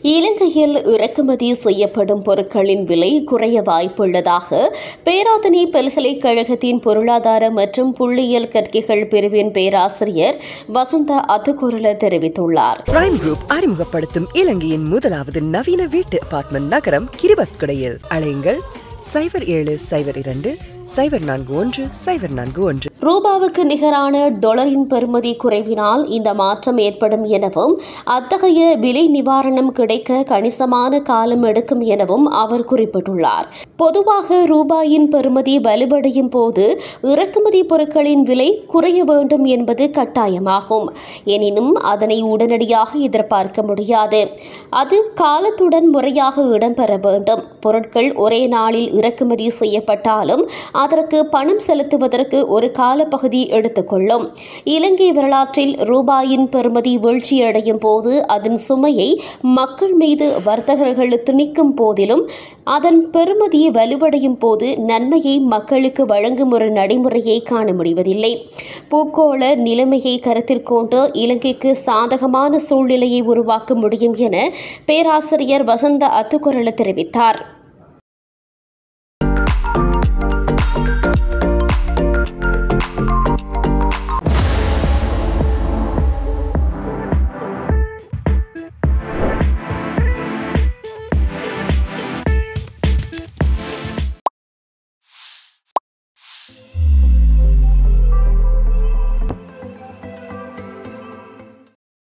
இலங்கையில் இறக்குமதி செய்யப்படும் பொருட்களின் விலை குறைய வாய்ப்புள்ளதாக பேராதனை பல்கலைக்கழகத்தின் பொருளாதார மற்றும் புள்ளியியல் கற்கைகள் பிரிவின் பேராசிரியர் வசந்த அத்துக்குரல தெரிவித்துள்ளார். பிரைம் குரூப் அறிமுகப்படுத்தும் இலங்கையின் முதலாவது நவீன வீட்டு அபார்ட்மெண்ட் நகரம் கிரிபத்குடையில். அழையுங்கள் 0772041041. ரூபாவுக்கு நிகரான டாலரின் பெறுமதி குறைவினால் இந்த மாற்றம் ஏற்படும் எனவும் அத்தகைய விலை நிவாரணம் கிடைக்க கணிசமான காலம் எடுக்கும் எனவும் அவர் குறிப்பிட்டுள்ளார். பொதுவாக ரூபாயின் பெறுமதி வலுவடையும் போது இறக்குமதி பொருட்களின் விலை குறைய வேண்டும் என்பது கட்டாயமாகும். எனினும் அதனை உடனடியாக எதிர்பார்க்க முடியாது. அது காலத்துடன் முறையாக இடம்பெற வேண்டும். பொருட்கள் ஒரே நாளில் இறக்குமதி செய்யப்பட்டாலும் அதற்கு பணம் செலுத்துவதற்கு ஒரு காலப்பகுதி எடுத்துக்கொள்ளும். இலங்கை வரலாற்றில் ரூபாயின் பெறுமதி வீழ்ச்சியடையும் போது அதன் சுமையை மக்கள் மீது வர்த்தகர்கள் திணிக்கும் போதிலும் அதன் பெறுமதி வலுவடையும் போது நன்மையை மக்களுக்கு வழங்கும் ஒரு நடைமுறையை காண முடிவதில்லை. பூகோள நிலைமையை கருத்தில் கொண்டு இலங்கைக்கு சாதகமான சூழ்நிலையை உருவாக்க முடியும் என பேராசிரியர் வசந்த அத்துக்குரல தெரிவித்தார்.